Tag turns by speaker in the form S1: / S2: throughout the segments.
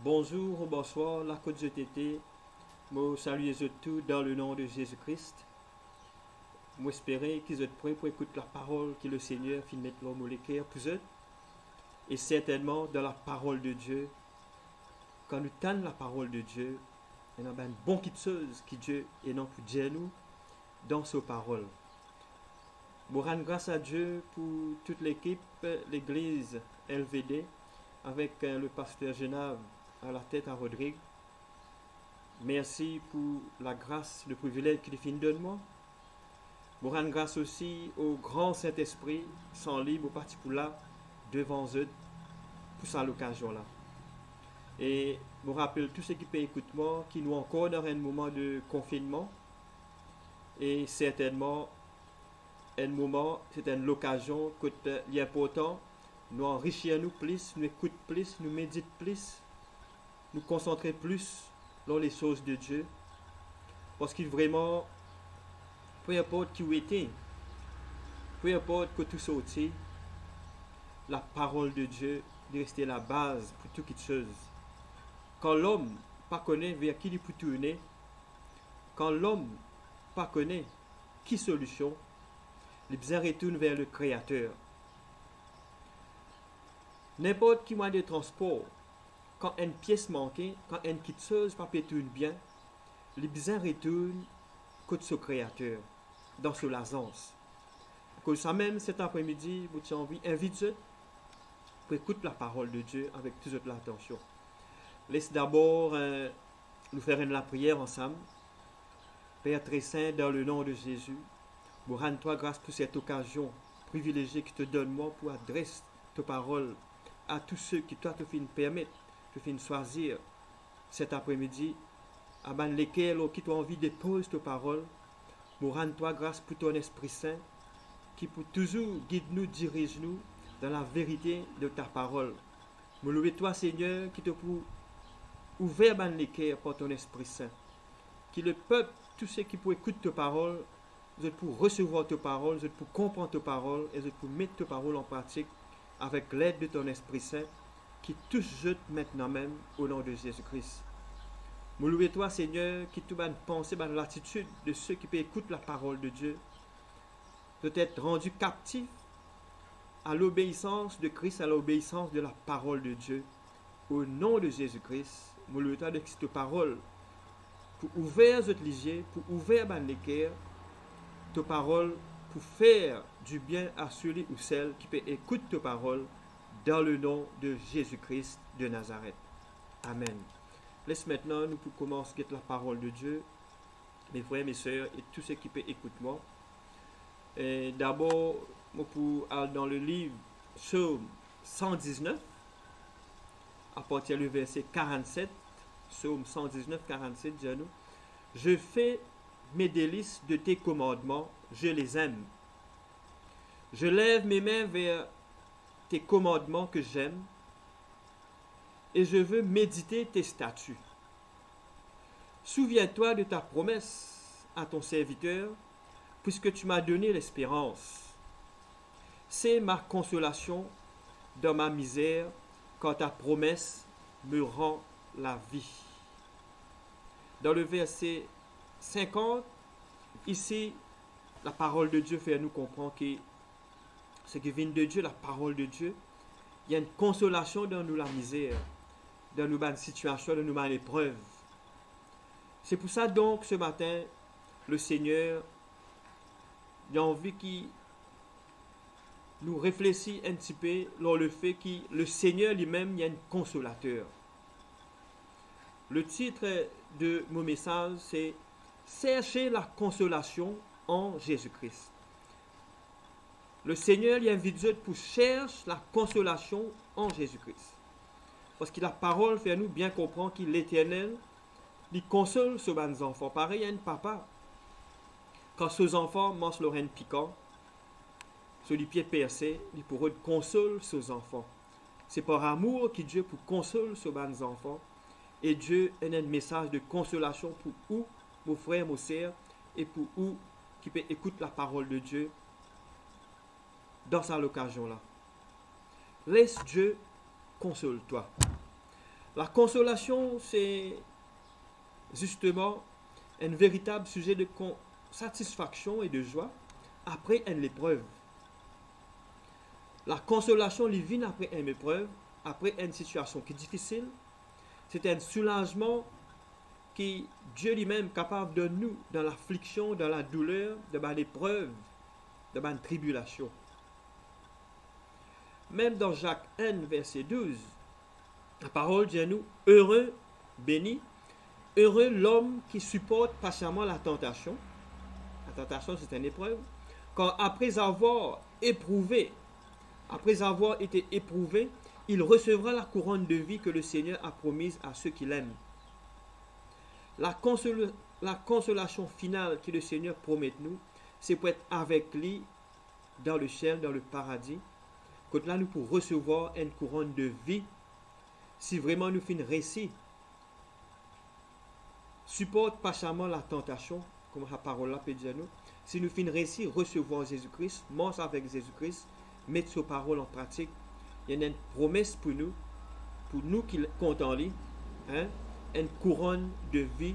S1: Bonjour ou bonsoir, la côte GTT. Moi, saluez tous dans le nom de Jésus-Christ. Moi, espérer qu'ils êtes prêts pour écouter la parole que le Seigneur finit mettre l'homme au cœur pour eux. Et certainement, dans la parole de Dieu, quand nous tendons la parole de Dieu, il y a une bonne petite chose qui Dieu et non pour dire nous dans sa parole. Je rends grâce à Dieu pour toute l'équipe, l'église LVD, avec le pasteur Genave à la tête à Rodrigue. Merci pour la grâce, le privilège qu'il finit de moi. Je rends grâce aussi au grand Saint-Esprit, sans libre, au particulier, devant eux, pour cette occasion-là. Et je rappelle tous ceux qui peuvent écouter moi, qui nous encore dans un moment de confinement. Et certainement, un moment, c'est une occasion qui est important. Nous enrichir nous plus, nous écouter plus, nous méditer plus, nous concentrer plus dans les choses de Dieu. Parce que vraiment, peu importe qui vous était, peu importe que tout sorti, la parole de Dieu doit rester la base pour toute chose. Quand l'homme ne connaît vers qui il peut tourner, quand l'homme ne connaît qui solution, il besoin retourne vers le Créateur. N'importe qui moyen de transport, quand une pièce manque, quand une petite chose pas tourne bien, il besoin retourne contre ce Créateur, dans ce lasance. Que ça même cet après-midi, vous avez envie d'inviter pour écouter la parole de Dieu avec toute l'attention. Laisse d'abord nous faire la prière ensemble. Père très saint, dans le nom de Jésus, vous rends-toi grâce pour cette occasion privilégiée que te donne moi pour adresser ta parole à tous ceux qui toi te fin permettre, te fin choisir cet après-midi, à lesquels qui ont envie de poser ta parole. Vous rends-toi grâce pour ton Esprit Saint qui pour toujours guide nous, dirige nous dans la vérité de ta parole. Me louer toi Seigneur qui te pour ouvrir les cœurs par ton Esprit Saint. Qui le peuple, tous ceux qui pour écouter ta parole, vous êtes pour recevoir ta parole, vous êtes pour comprendre ta parole et vous êtes pour mettre ta parole en pratique avec l'aide de ton Esprit Saint qui touche je maintenant même au nom de Jésus-Christ. Me louer toi Seigneur qui tout bonne pensée, bonne l'attitude de ceux qui peuvent écouter la parole de Dieu peut être rendu captif à l'obéissance de Christ, à l'obéissance de la parole de Dieu. Au nom de Jésus-Christ, me louer toi de cette parole pour ouvrir votre lisier, pour ouvrir les cœurs, ta parole pour faire du bien à celui ou celle qui peut écouter ta parole dans le nom de Jésus-Christ de Nazareth. Amen. Laisse maintenant nous pour commencer la parole de Dieu, mes frères, mes sœurs et tous ceux qui peuvent écouter moi. D'abord, pour aller dans le livre Psaume 119, à partir du verset 47, Psaume 119, 47, dis-nous, je fais mes délices de tes commandements, je les aime. Je lève mes mains vers tes commandements que j'aime et je veux méditer tes statuts. Souviens-toi de ta promesse à ton serviteur, puisque tu m'as donné l'espérance. C'est ma consolation dans ma misère, quand ta promesse me rend la vie. Dans le verset 50, ici, la parole de Dieu fait nous comprendre que ce qui vient de Dieu, la parole de Dieu, il y a une consolation dans nous la misère, dans nos bonnes situations, dans nos bonnes épreuves. C'est pour ça donc ce matin, le Seigneur il a envie qu'il nous réfléchisse un petit peu sur le fait que le Seigneur lui-même il y a un consolateur. Le titre de mon message c'est Chercher la consolation en Jésus-Christ. Le Seigneur il invite Dieu pour chercher la consolation en Jésus-Christ. Parce que la parole fait nous bien comprendre que l'Éternel il console ses enfants. Pareil, il y a un papa. Quand ses enfants mangent leur reine piquant, sur les pieds percés, il pourrait consoler ses enfants. C'est par amour que Dieu pour consoler ses enfants. Et Dieu a un message de consolation pour vous, vos frères, vos sœurs, et pour vous qui peut écouter la parole de Dieu dans cette occasion-là. Laisse Dieu console-toi. La consolation, c'est justement un véritable sujet de satisfaction et de joie après une épreuve. La consolation lui vient après une épreuve, après une situation qui est difficile. C'est un soulagement qui Dieu lui-même est capable de nous dans l'affliction, dans la douleur, dans l'épreuve, dans la tribulation. Même dans Jacques 1, verset 12, la parole dit à nous, heureux, béni, heureux l'homme qui supporte patiemment la tentation. La tentation, c'est une épreuve. Car après avoir été éprouvé, il recevra la couronne de vie que le Seigneur a promise à ceux qui l'aiment. La consolation finale que le Seigneur promet nous, c'est pour être avec lui dans le ciel, dans le paradis. Quand là, nous pour recevoir une couronne de vie, si vraiment nous finissons récit, supporte patiemment la tentation, comme la parole là peut dire nous, si nous finissons récit, recevoir Jésus-Christ, marcher avec Jésus-Christ, mettre sa parole en pratique, il y a une promesse pour nous qui comptons lui, hein, une couronne de vie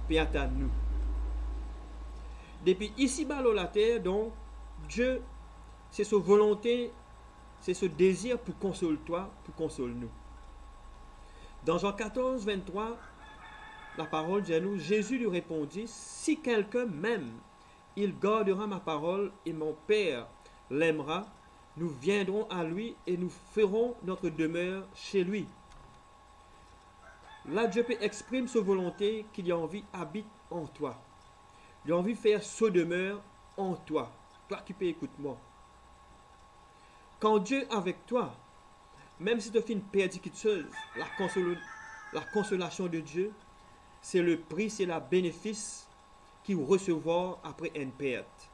S1: peut attendre nous. Depuis ici-bas sur la terre, donc, Dieu, c'est sa volonté, c'est ce désir pour consoler toi, pour consoler nous. Dans Jean 14, 23, la parole dit à nous, Jésus lui répondit, si quelqu'un m'aime, il gardera ma parole et mon Père l'aimera. Nous viendrons à lui et nous ferons notre demeure chez lui. Là, Dieu peut exprimer sa volonté qu'il a envie habite en toi. Il a envie de faire sa demeure en toi. Toi qui peux écouter moi. Quand Dieu est avec toi, même si tu fais une persécution, la consolation de Dieu, c'est le prix, c'est le bénéfice qu'il recevoir après une perte.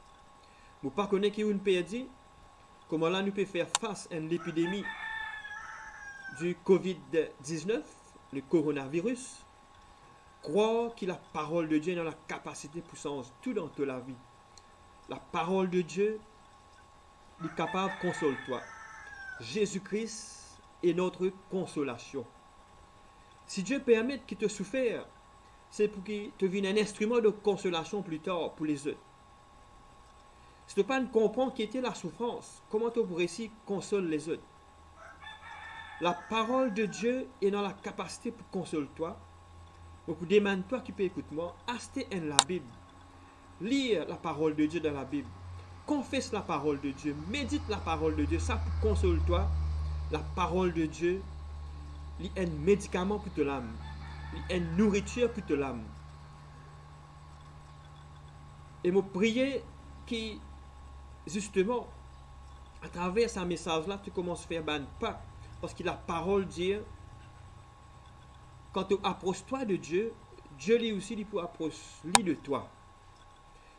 S1: Vous ne connaissez pas qu'il y a une perte, comment là nous pouvons faire face à l'épidémie du COVID-19, le coronavirus, croire que la parole de Dieu est dans la capacité puissance tout dans toute la vie. La parole de Dieu est capable de consoler toi. Jésus-Christ est notre consolation. Si Dieu permet qu'il te souffre, c'est pour qu'il te vienne un instrument de consolation plus tard pour les autres. Si tu ne comprends pas qui était la souffrance, comment tu pourrais essayer de consoler les autres? La parole de Dieu est dans la capacité pour consoler toi. Donc, demande-toi qui peut écouter moi, acheter la Bible, lire la parole de Dieu dans la Bible, confesse la parole de Dieu, médite la parole de Dieu, ça pour consoler toi. La parole de Dieu est un médicament pour ton âme, est une nourriture pour ton âme. Et je prie que, justement, à travers ce message-là, tu commences à faire un pas. Parce que la parole dit, quand tu approches toi de Dieu, Dieu lui aussi il peut approcher de toi.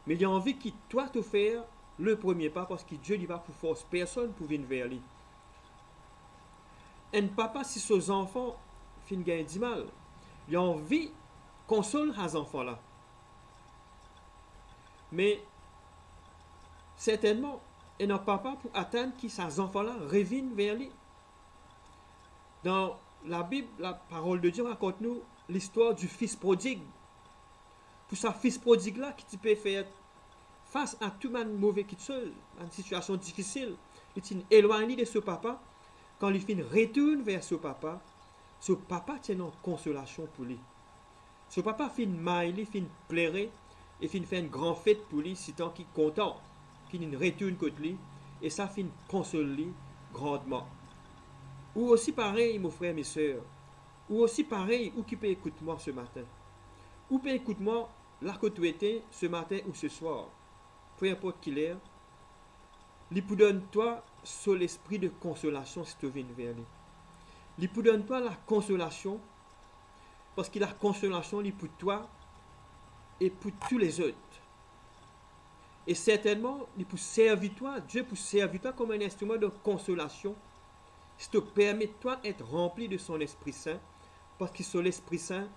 S1: Mais il a envie que toi te faire le premier pas parce que Dieu ne va pour force personne pour venir vers lui. Un papa, si ses enfants fin gagnent du mal, il a envie consoler ces enfants-là. Mais certainement, il n'a pas pour attendre que ces enfants-là reviennent vers lui. Dans la Bible, la parole de Dieu raconte nous l'histoire du fils prodigue. Pour ce fils prodigue-là, qui peut faire face à tout le mauvais qui seul, une situation difficile, il est éloigné de ce papa. Quand il retourne vers ce papa tient une consolation pour lui. Ce papa fin mailler, fin pleurer, et fin faire une grande fête pour lui, si tant qu'il est content, qu'il retourne contre lui, et ça fin console lui grandement. Ou aussi pareil, mon frère, mes soeurs, ou aussi pareil, ou qui peut écouter moi ce matin, ou peut écouter moi là que tu étais ce matin ou ce soir, peu importe qu'il est, il peut donner toi sur l'esprit de consolation si tu viens vers lui. Il peut donner toi la consolation, parce que la consolation, il pour toi et pour tous les autres. Et certainement, il peut servir toi, Dieu peut servir toi comme un instrument de consolation, si te permet toi d'être rempli de son Esprit Saint, parce que sur l'Esprit Saint,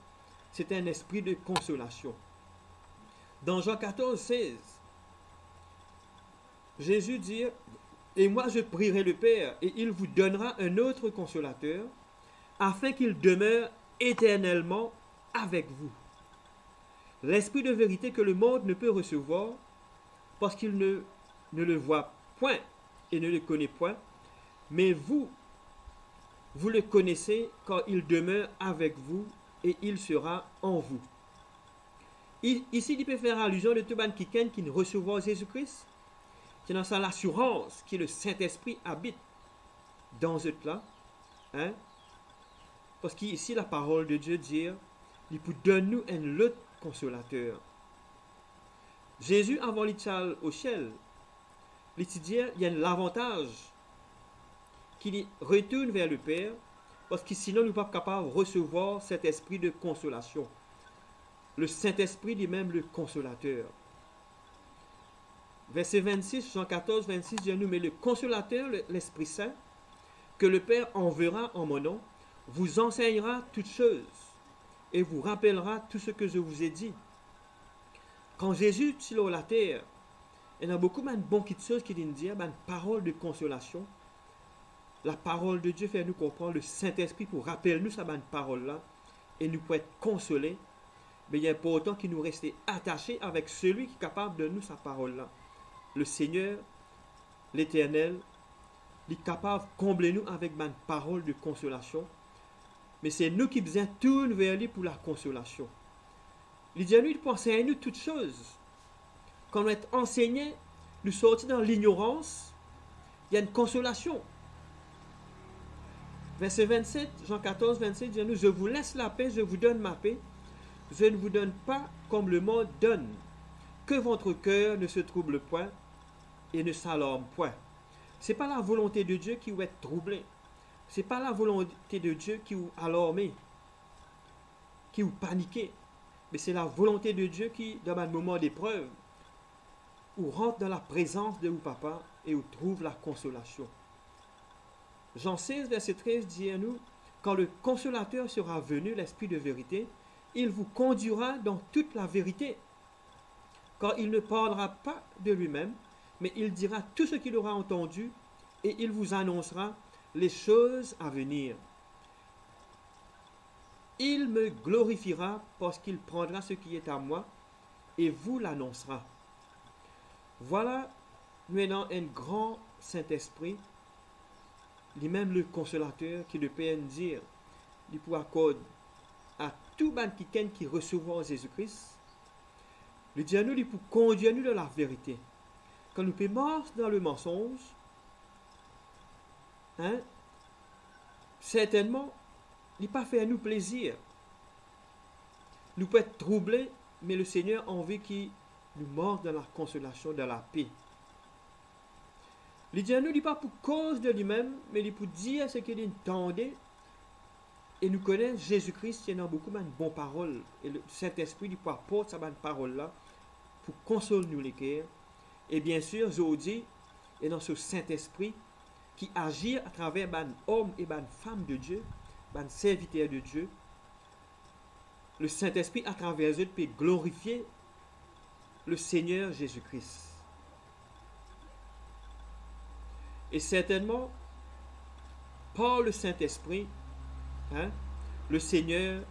S1: c'est un esprit de consolation. Dans Jean 14, 16, Jésus dit, et moi je prierai le Père, et il vous donnera un autre consolateur, afin qu'il demeure éternellement avec vous. L'esprit de vérité que le monde ne peut recevoir, parce qu'il ne le voit point et ne le connaît point, mais vous, vous le connaissez car il demeure avec vous et il sera en vous. Ici, il peut faire allusion de tout le monde qui ne recevoir Jésus-Christ, qui dans ça l'assurance que le Saint-Esprit habite dans eux là. Hein? Parce qu'ici, la parole de Dieu dit, il peut donner nous un autre consolateur. Jésus, avant l'Itchal au ciel, il dit, il y a l'avantage qu'il retourne vers le Père, parce que sinon, nous ne sommes pas capables de recevoir cet esprit de consolation. Le Saint-Esprit lui-même, le consolateur. Verset 26, Jean 14, 26, dit nous, mais le consolateur, l'Esprit Saint, que le Père enverra en mon nom, vous enseignera toutes choses et vous rappellera tout ce que je vous ai dit. Quand Jésus est sur la terre, il y a beaucoup de bonnes choses qui disent une parole de consolation. La parole de Dieu fait nous comprendre le Saint-Esprit pour rappeler nous cette parole-là et nous pour être consolés. Mais il est important qu'il nous reste attachés avec celui qui est capable de nous sa parole-là. Le Seigneur, l'Éternel, il est capable de combler nous avec une parole de consolation. Mais c'est nous qui besoin tourner vers lui pour la consolation. Il dit à nous, il peut enseigner nous toutes choses. Quand on est enseigné, nous sortir dans l'ignorance, il y a une consolation. Verset 27, Jean 14, 27, dit à nous, je vous laisse la paix, je vous donne ma paix. Je ne vous donne pas comme le monde donne. Que votre cœur ne se trouble point et ne s'alarme point. Ce n'est pas la volonté de Dieu qui va être troublée. Ce n'est pas la volonté de Dieu qui vous alarmé, qui vous paniqué. Mais c'est la volonté de Dieu qui, dans un moment d'épreuve, où rentre dans la présence de vous, papa, et où trouve la consolation. Jean 16, verset 13 dit à nous, quand le consolateur sera venu, l'Esprit de vérité, il vous conduira dans toute la vérité. Car il ne parlera pas de lui-même, mais il dira tout ce qu'il aura entendu et il vous annoncera les choses à venir. Il me glorifiera parce qu'il prendra ce qui est à moi et vous l'annoncera. Voilà, nous avons un grand Saint-Esprit, lui-même le consolateur qui le peut dire, il peut accorder à tout quelqu'un qui recevra Jésus-Christ, le Dieu nous, il peut conduire nous dans la vérité. Quand nous pouvons marcher dans le mensonge, hein, certainement, il n'a pas fait à nous plaisir. Nous pouvons être troublés, mais le Seigneur a envie qu'il nous morde dans la consolation, dans la paix. Le Dieu nous, il n'est pas pour cause de lui-même, mais il est pour dire ce qu'il entendait. Et nous connaissons Jésus-Christ, qui a beaucoup de bonnes paroles. Et le Saint-Esprit, il peut apporter cette bonne parole-là pour consoler nous les cœurs. Et bien sûr, aujourd'hui, et dans ce Saint-Esprit qui agit à travers les hommes et les femmes de Dieu, les serviteurs de Dieu, le Saint-Esprit à travers eux peut glorifier le Seigneur Jésus-Christ. Et certainement, par le Saint-Esprit, hein, le Seigneur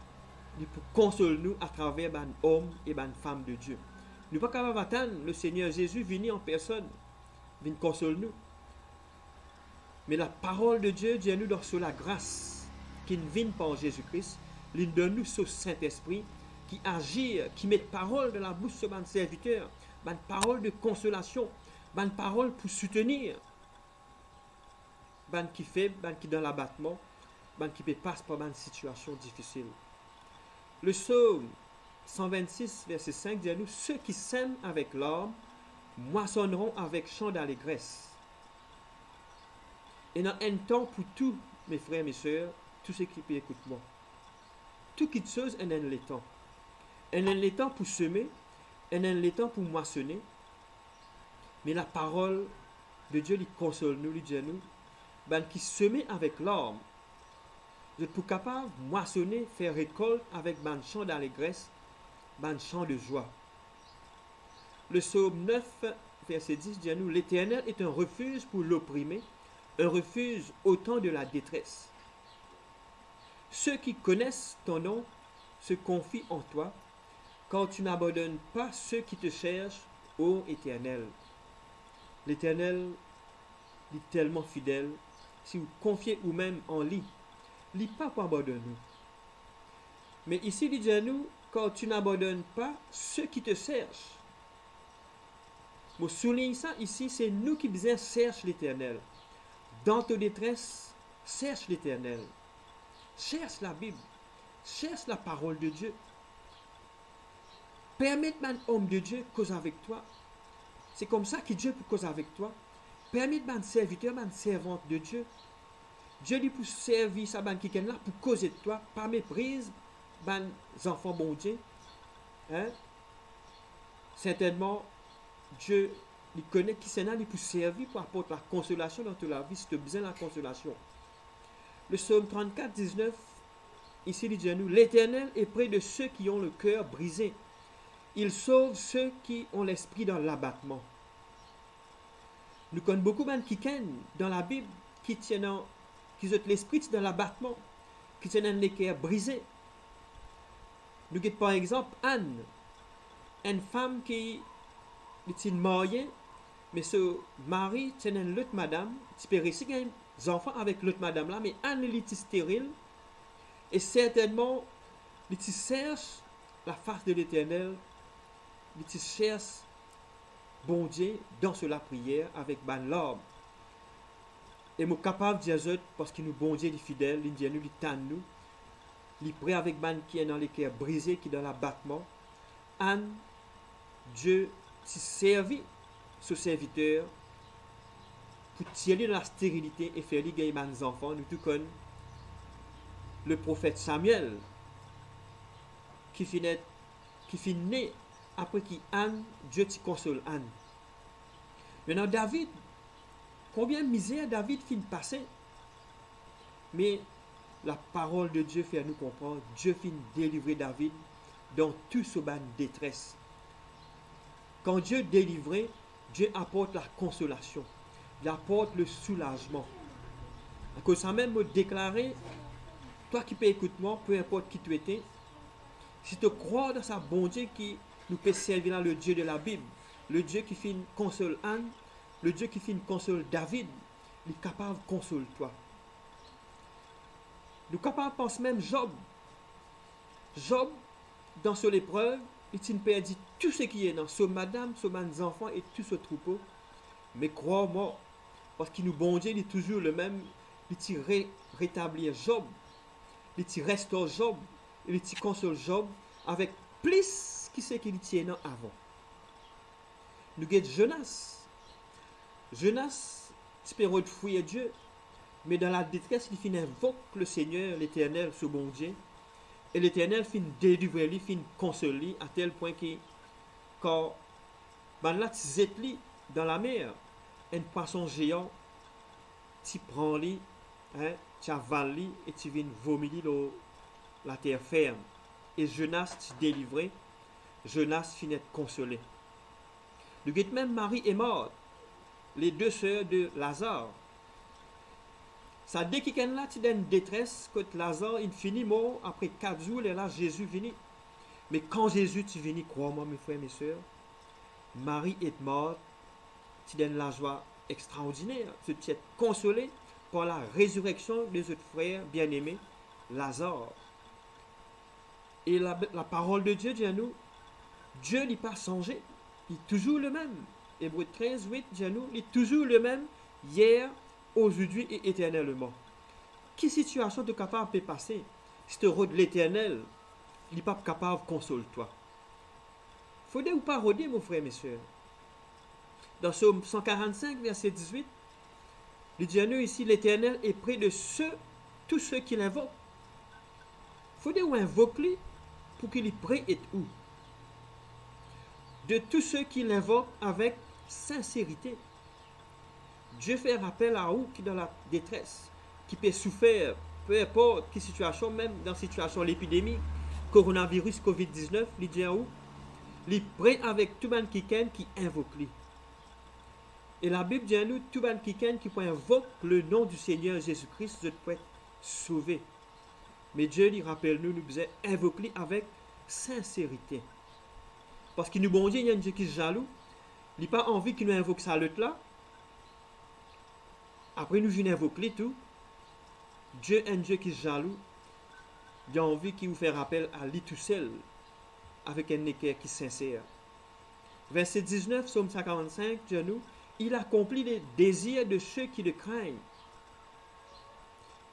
S1: il peut consoler nous à travers les hommes et les femmes de Dieu. Nous ne sommes pas capables d'attendre le Seigneur Jésus venir en personne, venir consoler nous. Mais la parole de Dieu dit à nous dans la grâce qui ne vient par Jésus-Christ, il donne nous ce Saint-Esprit qui agit, qui met parole dans la bouche de nos serviteurs, une parole de consolation, une parole pour soutenir, qui fait, qui dans l'abattement, qui passe par une situation difficile. Le psaume 126, verset 5 dit à nous, ceux qui sèment avec larmes moissonneront avec chant d'allégresse. Et dans un temps pour tous mes frères et mes sœurs, tous ceux qui écoutent moi, tout qui chose est dans le temps. Et dans le temps pour semer, et dans le temps pour moissonner. Mais la parole de Dieu lui console nous, lui dit à nous, qui semer avec larmes, vous êtes pour capable de moissonner, faire récolte avec un chant d'allégresse, un chant de joie. Le psaume 9, verset 10 dit à nous, l'Éternel est un refuge pour l'opprimé, un refuge au temps de la détresse. Ceux qui connaissent ton nom se confient en toi, quand tu n'abandonnes pas ceux qui te cherchent, ô Éternel. L'Éternel est tellement fidèle. Si vous confiez vous-même en lui, il pas pour abandonner. Mais ici, il dit à nous, quand tu n'abandonnes pas ceux qui te cherchent. Je souligne ça ici, c'est nous qui besoin chercher l'Éternel. Dans ta détresse, cherche l'Éternel. Cherche la Bible. Cherche la parole de Dieu. Permets un homme de Dieu cause avec toi. C'est comme ça que Dieu peut causer avec toi. Permets un serviteur, une servante de Dieu. Dieu lui pour servir ça qui est là pour causer de toi, par méprise, ben enfants bon Dieu. Hein? Certainement, Dieu il connaît qui c'est là, il pour servir, pour apporter la consolation dans toute la vie, si tu as besoin de la consolation. Le psaume 34, 19, ici il dit à nous, l'Éternel est près de ceux qui ont le cœur brisé. Il sauve ceux qui ont l'esprit dans l'abattement. Nous connaissons beaucoup de gens qui dans la Bible, qui ont l'esprit dans l'abattement, qui tiennent le cœur brisé. Nous avons par exemple Anne, une femme qui est mariée, mais ce mari tient une autre madame, qui peut réussir des enfants avec l'autre madame là, mais Anne est stérile, et certainement, il cherche la face de l'Éternel, il cherche bon Dieu dans la prière avec ban l'homme. Et nous sommes capables de dire parce que nous bon Dieu est fidèle, il dit nous, il tente nous, il prêt avec ban qui est dans les cœurs brisés, qui est dans l'abattement. Anne, Dieu s'est servi ce serviteur pour tirer dans la stérilité et faire gagner des enfants. Nous tout comme le prophète Samuel qui finit né après qui Anne, Dieu t'y console Anne. Maintenant David, combien de misère David finit passer, mais la parole de Dieu fait à nous comprendre, Dieu finit délivrer David dans tout ce ban de détresse. Quand Dieu délivre, Dieu apporte la consolation, il apporte le soulagement. À cause ça même me déclarer, toi qui peux écouter moi, peu importe qui tu étais, si tu crois dans sa bon Dieu qui nous peut servir là, le Dieu de la Bible, le Dieu qui fait une console Anne, le Dieu qui fait une console David, il est capable de consoler toi. Nous sommes capables de penser même Job. Job, dans son épreuve, il perdit tout ce qui est dans ce madame, ce mes enfants et tout ce troupeau. Mais crois-moi, parce qu'il nous bon Dieu, il est toujours le même, il rétablir Job, il restaure Job, il console Job avec plus qui c'est qu'il tient avant. Nous avons Jonas. Jonas, espérant de fouiller Dieu, mais dans la détresse, il finit invoque le Seigneur, l'Éternel, ce bon Dieu. Et l'Éternel finit délivrer lui, finit consoler à tel point que quand là tu zètes dans la mer, un poisson géant, tu prends lui, hein, tu avales lui et tu viens vomir la terre ferme. Et Jonas tu délivré, Jonas finit consolé. Nous avons même Marie et Marthe, les deux sœurs de Lazare. Ça dès qu'il y a là, tu une détresse, que Lazare, il finit mort, après 4 jours, et là, Jésus vient. Mais quand Jésus, tu viens, crois-moi, mes frères et mes sœurs, Marie est morte, tu donnes la joie extraordinaire. Tu es consolé par la résurrection des autres frères bien-aimés, Lazare. Et la parole de Dieu dit à nous, Dieu n'est pas changé, il est toujours le même. Hébreux 13, 8 dit à nous, il est toujours le même, hier, aujourd'hui et éternellement. Quelle situation tu es capable de passer si tu rôdes l'éternel, il n'est pas capable de consoler toi. Faut-il ou pas rôder, mon frère, mes soeurs? Dans Psaume 145, verset 18, il dit à nous ici, l'éternel est près de tous ceux qui l'invoquent. Faut-il ou invoque lui pour qu'il est près et où? De tous ceux qui l'invoquent avec sincérité. Dieu fait rappel à vous qui dans la détresse, qui peut souffrir, peu importe quelle situation, même dans la situation de l'épidémie, coronavirus, Covid-19, il dit à vous, il est prêt avec tout le monde qui invoque lui. Et la Bible dit à nous, tout le monde qui invoque le nom du Seigneur Jésus-Christ, je peux être sauvé. Mais Dieu lui rappelle nous devons invoquer avec sincérité. Parce qu'il nous bon Dieu, il y a un Dieu qui est jaloux. Il n'a pas envie qu'il nous invoque ça l'autre là. Après nous venons invoquer tout. Dieu est un Dieu qui est jaloux. Il a envie qu'il vous fait rappel à lui tout seul. Avec un équerre qui est sincère. Verset 19, Psaume 145, Dieu nous, il accomplit les désirs de ceux qui le craignent.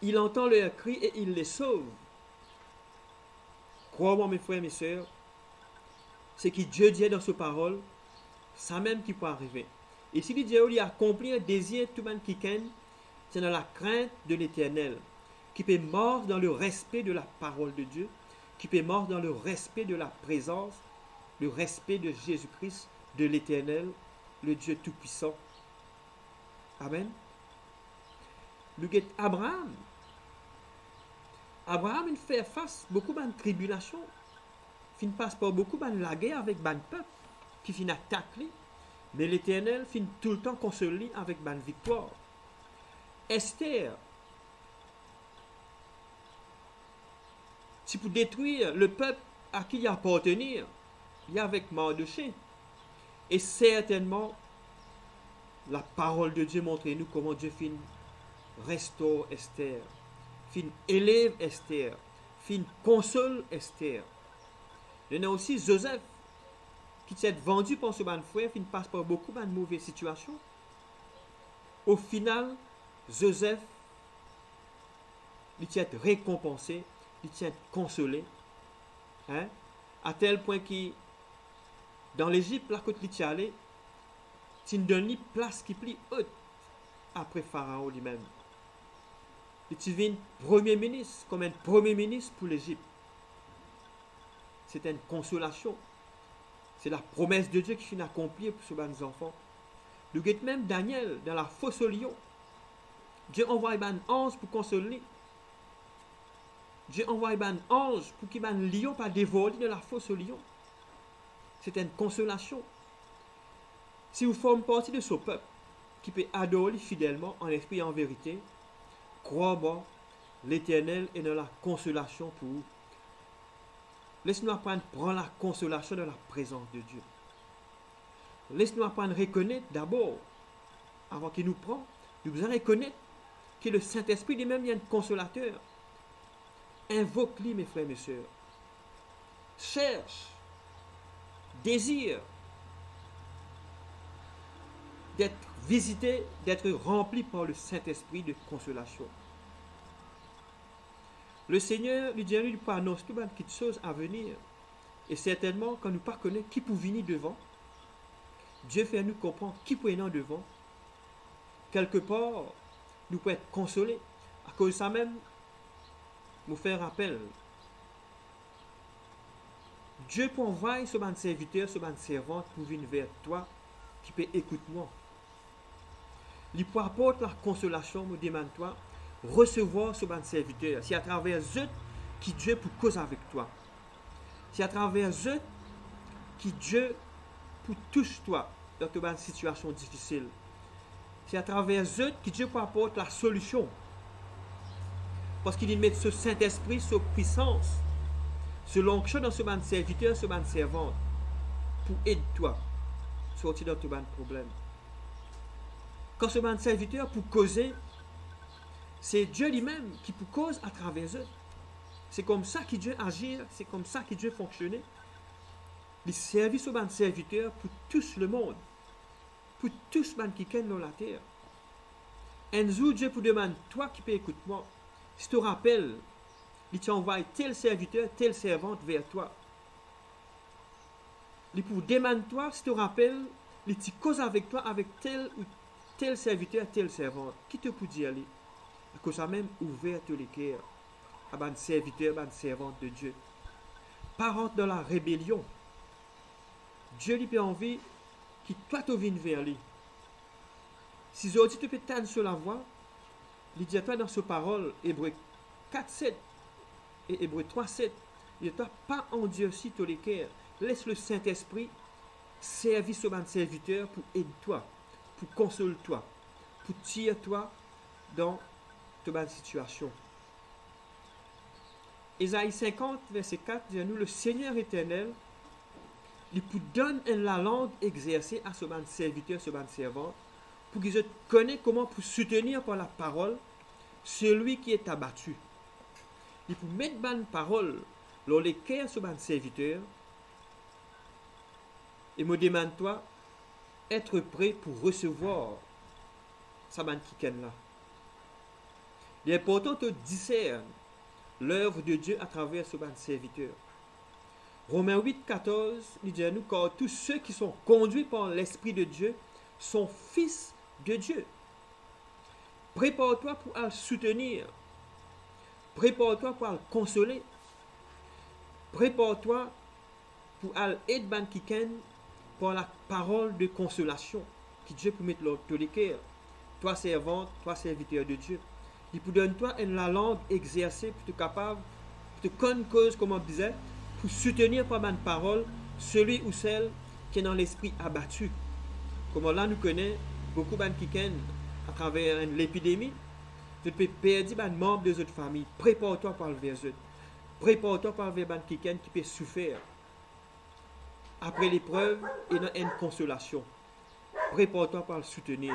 S1: Il entend leurs cris et il les sauve. Crois-moi, mes frères et mes sœurs, ce que Dieu dit dans sa parole, ça même qui peut arriver. Et si Dieu il accomplit un désir tout le monde qui ken, c'est dans la crainte de l'Éternel, qui peut mordre dans le respect de la parole de Dieu, qui peut mordre dans le respect de la présence, le respect de Jésus-Christ, de l'Éternel, le Dieu Tout-Puissant. Amen. Nous avons Abraham. Abraham il fait face à beaucoup de tribulations. Il passe par beaucoup de la guerre avec le peuple qui finit attaquer. Mais l'Éternel finit tout le temps consolé avec une victoire. Esther, si pour détruire le peuple à qui il appartenir, il y a avec Mardochée. Et certainement, la parole de Dieu montre nous comment Dieu fin restaure Esther, fin élève Esther, fin console Esther. Il y en a aussi Joseph, qui s'est vendu par ce ban frère, fin passe par beaucoup de mauvaises situations. Au final, Joseph, il s'est récompensé, il s'est consolé, hein, à tel point qu'il, dans l'Égypte, là, quand il est allé, il donne une place qui plie haute après Pharaon lui-même. Il devient premier ministre, comme un premier ministre pour l'Égypte. C'est une consolation. C'est la promesse de Dieu qui finit accomplie pour ces enfants. Nous avons même Daniel dans la fosse au lion. Dieu envoie un ange pour consoler. Dieu envoie un ange pour qu'il un lion pas dévorer dans la fosse au lion. C'est une consolation. Si vous formez partie de ce peuple qui peut adorer fidèlement en esprit et en vérité, crois-moi, l'Éternel est dans la consolation pour vous. Laisse-nous apprendre à prendre la consolation dans la présence de Dieu. Laisse-nous apprendre à reconnaître d'abord, avant qu'il nous prenne, nous devons reconnaître que le Saint-Esprit lui-même est un consolateur. Invoque-lui, mes frères et mes sœurs. Cherche, désire d'être visité, d'être rempli par le Saint-Esprit de consolation. Le Seigneur lui dit, lui peut annoncer tout de choses à venir. Et certainement, quand nous ne connaissons pas qui peut venir devant, Dieu fait nous comprendre qui peut venir devant. Quelque part, nous pouvons être consolés. À cause de ça même, nous faire rappel. Dieu peut envoyer ce ban serviteur, ce ban servante pour venir vers toi, qui peut écouter moi. Il peut apporter la consolation, me demande toi, recevoir ce ban serviteur. C'est à travers eux que Dieu peut causer avec toi. C'est à travers eux que Dieu peut toucher toi dans ta situation difficile. C'est à travers eux que Dieu peut apporter la solution. Parce qu'il met ce Saint-Esprit, cette puissance, ce l'onction dans ce ban serviteur, ce ban servante, pour aider toi à sortir de ton problème. Quand ce ban serviteur pour causer, c'est Dieu lui-même qui peut causer à travers eux. C'est comme ça que Dieu agit, c'est comme ça que Dieu fonctionne. Il servit ce ban serviteur pour tout le monde, pour tous les qui sont dans la terre. Un jour, Dieu peut demander, toi qui peux écouter moi, si tu te rappelles, il t'envoie tel serviteur, telle servante vers toi. Il peut demander toi, si tu te rappelles, il te cause avec toi, avec tel ou tel serviteur, telle servante. Qui te peut dire aller? Que ça même ouvert tous les cœurs à un serviteur, à une servante de Dieu. Pas rentrer dans la rébellion. Dieu lui peut envie que toi tu viennes vers lui. Si aujourd'hui tu peux t'attendre sur la voie, il dit à toi dans ce parole, Hébreu 4, 7 et Hébreu 3, 7, il dit à toi, pas endurci tous les cœurs. Laisse le Saint-Esprit servir ce serviteur pour aider toi, pour consoler toi, pour tirer toi dans toute situation. Ésaïe 50, verset 4, dit nous, le Seigneur éternel, il vous donne la langue exercée à ce serviteur, ce servant, pour qu'ils connaissent comment pour soutenir par la parole celui qui est abattu. Il faut mettre une parole dans les cœurs de ce serviteur et me demande toi être prêt pour recevoir sa ban kiken là. Il est important de discerner l'œuvre de Dieu à travers ce serviteur. Romains 8, 14, il dit à nous, car tous ceux qui sont conduits par l'Esprit de Dieu sont fils de Dieu. Prépare-toi pour le soutenir. Prépare-toi pour le consoler. Prépare-toi pour aider ban kiken par la parole de consolation que Dieu peut mettre dans les cœurs. Toi servante, toi serviteur de Dieu. Il peut donner toi la langue exercée pour être capable, pour te connaître cause, comme on disait, pour soutenir par ma parole celui ou celle qui est dans l'esprit abattu. Comme là nous connaissons beaucoup de kiken à travers l'épidémie, tu peux perdre un membre de notre famille. Prépare-toi par le vers eux. Prépare-toi par le vers kiken qui peut souffrir. Après l'épreuve, il y a une consolation. Prépare-toi par le soutenir.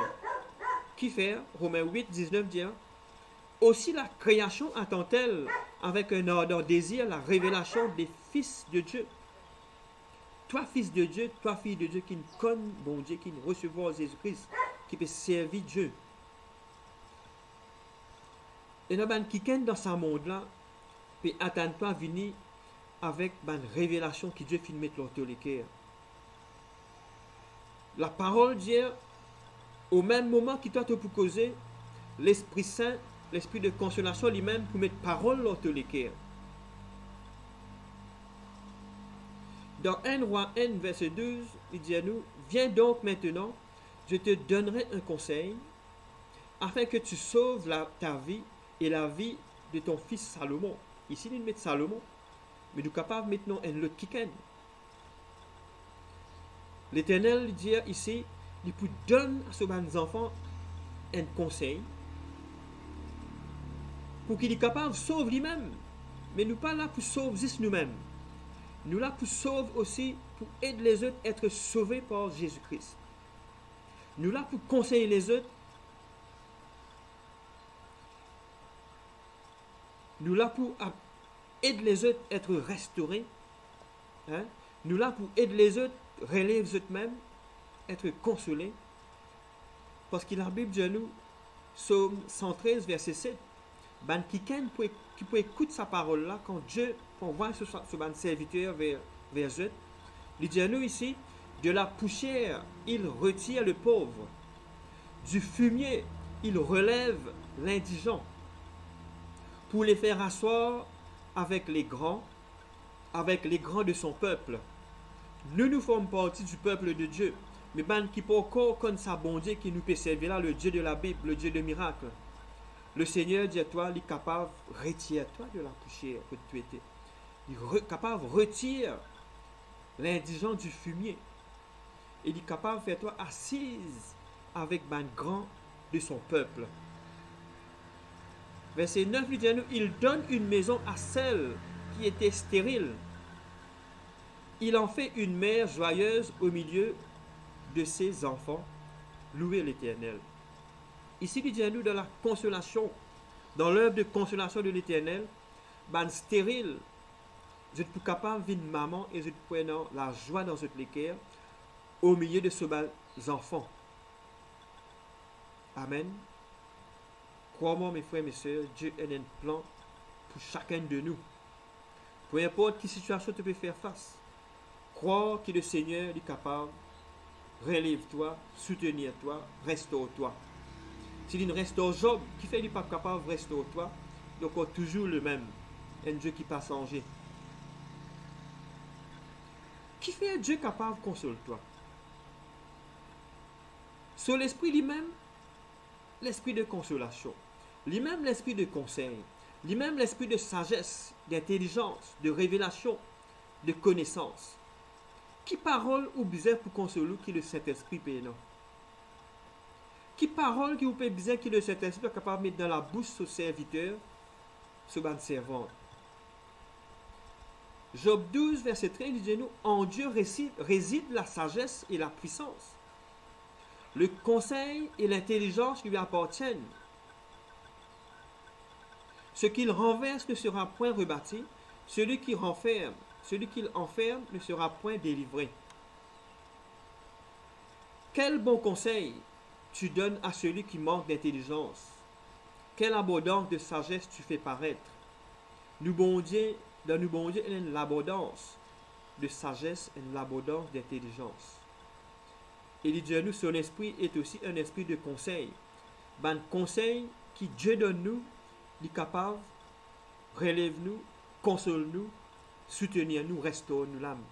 S1: Qui fait Romains 8, 19 dit aussi la création attend-elle avec un ardent désir la révélation des fils de Dieu. Toi, fils de Dieu, toi, fille de Dieu, qui ne connaît bon Dieu, qui ne recevoir Jésus-Christ, qui peut servir Dieu. Et dans quelqu'un dans ce monde-là, peut attendre toi venir avec une révélation que Dieu fait mettre dans les cœurs. La parole dit, au même moment qu'il doit te causer, l'Esprit Saint, l'Esprit de consolation lui-même pour mettre parole dans les cœurs. Dans 1 Roi 1, verset 12, il dit à nous, viens donc maintenant, je te donnerai un conseil, afin que tu sauves ta vie et la vie de ton fils Salomon. Ici, il met Salomon, mais nous sommes capables maintenant un autre kiken. L'Éternel dit ici, il peut donner à ces enfants un conseil pour qu'il est capable de sauver lui-même. Mais nous ne sommes pas là pour sauver juste nous-mêmes. Nous sommes là pour sauver aussi, pour aider les autres à être sauvés par Jésus-Christ. Nous sommes là pour conseiller les autres. Nous sommes là pour aider les autres à être restaurés. Hein? Nous sommes là pour aider les autres, relever eux-mêmes, être consolés. Parce que la Bible dit à nous, Psaume 113, verset 7, ben quelqu'un qui peut écouter sa parole là, quand Dieu envoie ce serviteur vers eux, il dit à nous ici, de la poussière, il retire le pauvre. Du fumier, il relève l'indigent. Pour les faire asseoir avec les grands de son peuple. Nous formons partie du peuple de Dieu. Mais ben qui peut encore connaître sa bon Dieu qui nous peut servir là, le Dieu de la Bible, le Dieu de miracles. Le Seigneur dit à toi, il est capable de retirer toi de la poussière que tu étais. Il est capable de retirer l'indigent du fumier. Il est capable de faire toi assise avec ben grand de son peuple. Verset 9, il dit à nous, il donne une maison à celle qui était stérile. Il en fait une mère joyeuse au milieu de ses enfants. Louez l'Éternel. Ici, il dit à nous dans la consolation, dans l'œuvre de consolation de l'Éternel, ben stérile, je suis capable de venir maman et je prends la joie dans votre cœur au milieu de ces enfants. Amen. Crois-moi, mes frères et mes sœurs, Dieu a un plan pour chacun de nous. Peu importe quelle situation tu peux faire face, crois que le Seigneur est capable. Relève-toi, soutenir-toi, restaure-toi. S'il ne restaure Job, qui fait qu'il n'est pas capable de restaurer-toi, donc on toujours le même. Un Dieu qui pas changé. Qui fait un Dieu capable de consoler-toi? Sur l'esprit lui-même, l'esprit de consolation. Lui-même l'esprit de conseil. Lui-même l'esprit de sagesse, d'intelligence, de révélation, de connaissance. Qui parole ou bizarre pour consoler qui le Saint-Esprit pénant? Qui parole qui vous peut bizarre qui le Saint-Esprit est capable de mettre dans la bouche ce serviteur, ce ban servante? Job 12, verset 13, il dit nous, en Dieu réside la sagesse et la puissance. Le conseil et l'intelligence lui appartiennent. Ce qu'il renverse ne sera point rebâti, celui qu'il enferme ne sera point délivré. Quel bon conseil tu donnes à celui qui manque d'intelligence. Quelle abondance de sagesse tu fais paraître. Nous bon Dieu, dans nous bon Dieu, il y a l'abondance de sagesse et l'abondance d'intelligence. Et il dit nous, son esprit est aussi un esprit de conseil. Ben conseil qui Dieu donne nous, il est capable, relève nous, console nous, soutenir nous, restaure nous l'âme.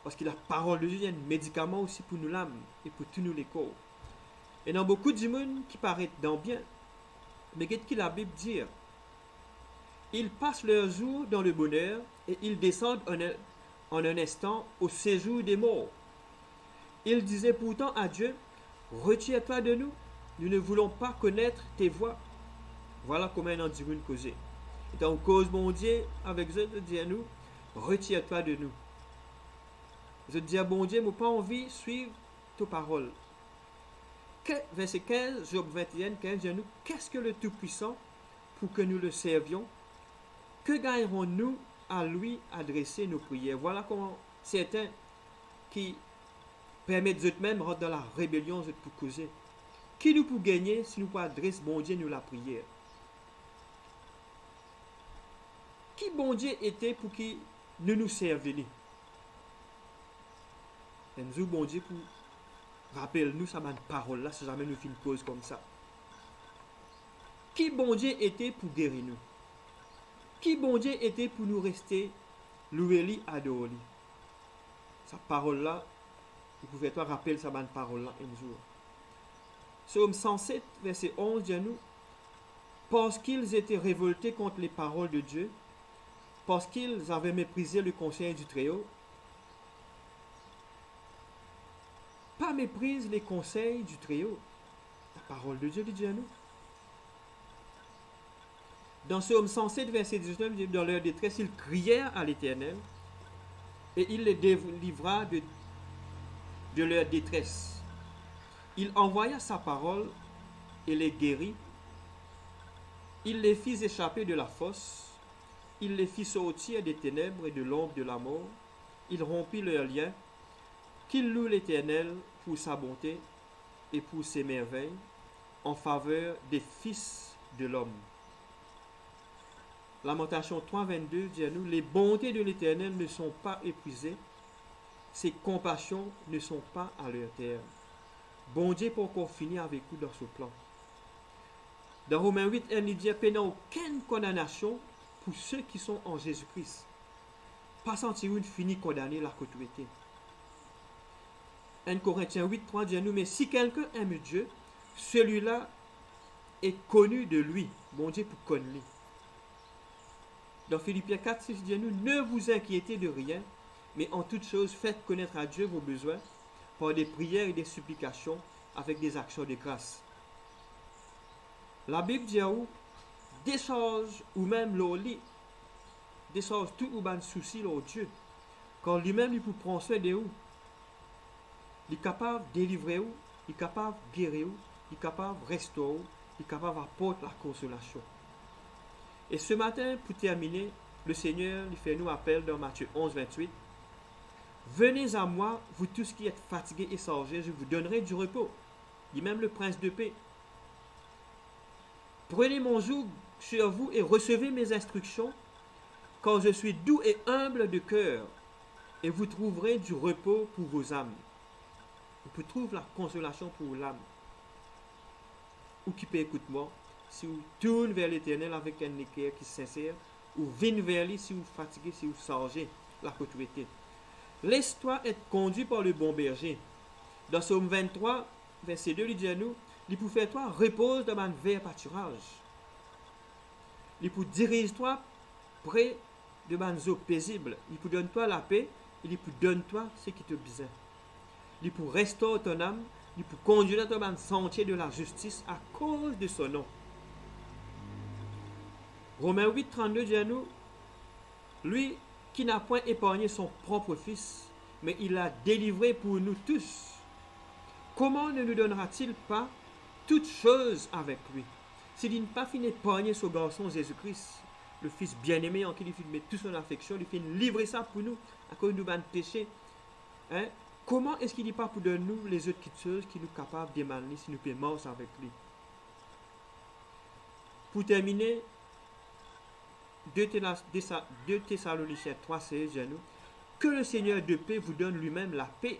S1: Parce que la parole de Dieu est un médicament aussi pour nous l'âme et pour tous nous les corps. Et dans beaucoup de monde qui paraît dans bien, mais qu'est-ce que la Bible dit? Ils passent leur jour dans le bonheur et ils descendent en un instant au séjour des morts. Ils disaient pourtant à Dieu, retire-toi de nous, nous ne voulons pas connaître tes voies. Voilà comment on dit une cause. Et donc, cause mon Dieu, avec eux, je dis à nous, retire-toi de nous. Je dis à bon Dieu, je n'ai pas envie de suivre tes paroles. Verset 15, Job 21, 15, dit à nous, qu'est-ce que le Tout-Puissant pour que nous le servions? Que gagnerons-nous à lui adresser nos prières? Voilà comment certains qui permettent eux-mêmes rentrer dans la rébellion pour causer. Qui nous peut gagner si nous pouvons adresser bon Dieu nous la prière? Qui bon Dieu était pour qui nous servions? Et nous bon Dieu pour rappelle-nous ça bonne parole là si jamais nous faisons une pause comme ça. Qui bon Dieu était pour guérir nous? Qui bon Dieu était pour nous rester louer-lui, adorer-lui? Sa parole là, vous pouvez toi rappeler sa bonne parole là un jour. Psaume 107, verset 11 dit à nous, parce qu'ils étaient révoltés contre les paroles de Dieu, parce qu'ils avaient méprisé le conseil du Très-Haut, pas méprise les conseils du Très-Haut. La parole de Dieu dit à nous. Dans Psaume 107, verset 19, dans leur détresse, ils crièrent à l'Éternel et il les délivra de leur détresse. Il envoya sa parole et les guérit. Il les fit échapper de la fosse. Il les fit sortir des ténèbres et de l'ombre de la mort. Il rompit leurs liens. Qu'il loue l'Éternel pour sa bonté et pour ses merveilles en faveur des fils de l'homme. Lamentation 3.22 dit à nous, les bontés de l'Éternel ne sont pas épuisées, ses compassions ne sont pas à leur terme. Bon Dieu pour qu'on finisse avec vous dans ce plan. Dans Romains 8, il dit, qu'il n'y a aucune condamnation pour ceux qui sont en Jésus-Christ. Pas sentir une finie condamnée la côté. 1 Corinthiens 8, 3 dit à nous, mais si quelqu'un aime Dieu, celui-là est connu de lui. Bon Dieu pour connaître lui. Dans Philippiens 4, 6 dit à nous, ne vous inquiétez de rien, mais en toute chose, faites connaître à Dieu vos besoins par des prières et des supplications avec des actions de grâce. La Bible dit à vous, décharge ou même l'eau lit, décharge tout ou ban souci l'eau Dieu, car lui-même il peut prendre soin de vous. Il est capable de délivrer vous, il est capable de guérir vous, il est capable de restaurer vous, il est capable d'apporter la consolation. Et ce matin, pour terminer, le Seigneur lui fait nous appel dans Matthieu 11, 28. Venez à moi, vous tous qui êtes fatigués et chargés, je vous donnerai du repos. Dit même le prince de paix. Prenez mon joug sur vous et recevez mes instructions, car je suis doux et humble de cœur, et vous trouverez du repos pour vos âmes. Vous trouvez la consolation pour l'âme. Ou qui peut écouter moi, si vous tournez vers l'Éternel avec un équerre qui est sincère, ou venez vers lui si vous fatiguez, si vous chargez la autorité. Laisse-toi être conduit par le bon berger. Dans Psaume 23, verset 2, il dit à nous, il pour faire toi repose dans un vert pâturage. Il pour dirige-toi près de des eaux paisibles. Il pour donner toi la paix, il pour donner toi ce qui te besoin. Il pour restaurer ton âme, il pour conduire dans un sentier de la justice à cause de son nom. Romains 8, 32 dit à nous, Lui qui n'a point épargné son propre Fils, mais il l'a délivré pour nous tous. Comment ne nous donnera-t-il pas toutes choses avec lui? S'il n'a pas fini d'épargner son garçon Jésus-Christ, le Fils bien-aimé en qui il met toute son affection, il fait livrer ça pour nous, à cause de nous péchés. Hein? Comment est-ce qu'il n'est pas pour donner nous les autres choses qui nous capables d'émaner si nous pouvons avec lui? Pour terminer, 2 Thessaloniciens 3,16, que le Seigneur de paix vous donne lui-même la paix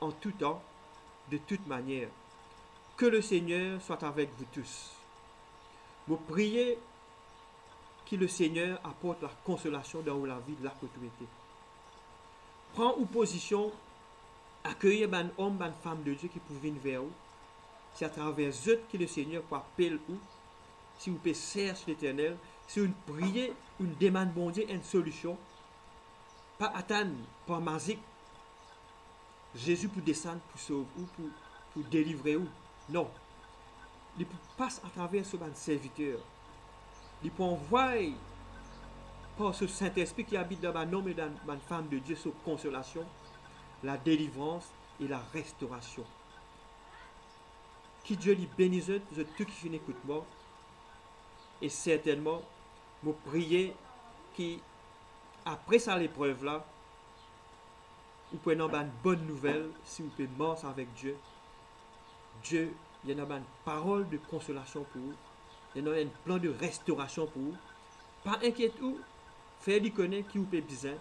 S1: en tout temps, de toute manière. Que le Seigneur soit avec vous tous. Vous priez que le Seigneur apporte la consolation dans la vie de la autorité. Prends une position, accueillir un homme, une femme de Dieu qui peut venir vers vous. C'est à travers eux que le Seigneur peut appeler vous. Si vous pouvez chercher l'Éternel, si vous priez, une demande bon Dieu, une solution, pas attendre par magique. Jésus pour descendre, pour sauver ou pour délivrer ou. Non. Il passe à travers ce serviteur. Il peut envoyer par ce Saint-Esprit qui habite dans un homme et dans une femme de Dieu, sa consolation, la délivrance et la restauration. Que Dieu lui bénisse, tout qui finit écoute moi. Et certainement, vous priez qu'après ça l'épreuve là, vous prenez une bonne nouvelle si vous pouvez marcher avec Dieu. Dieu, il y a une parole de consolation pour vous. Il y a un plan de restauration pour vous. Pas inquiétez-vous, faites-lui connaître qui vous peut besoin.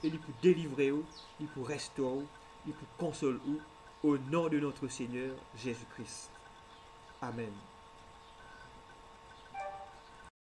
S1: Et il peut délivrer vous, il peut restaurer vous, il peut consoler vous. Au nom de notre Seigneur Jésus-Christ. Amen.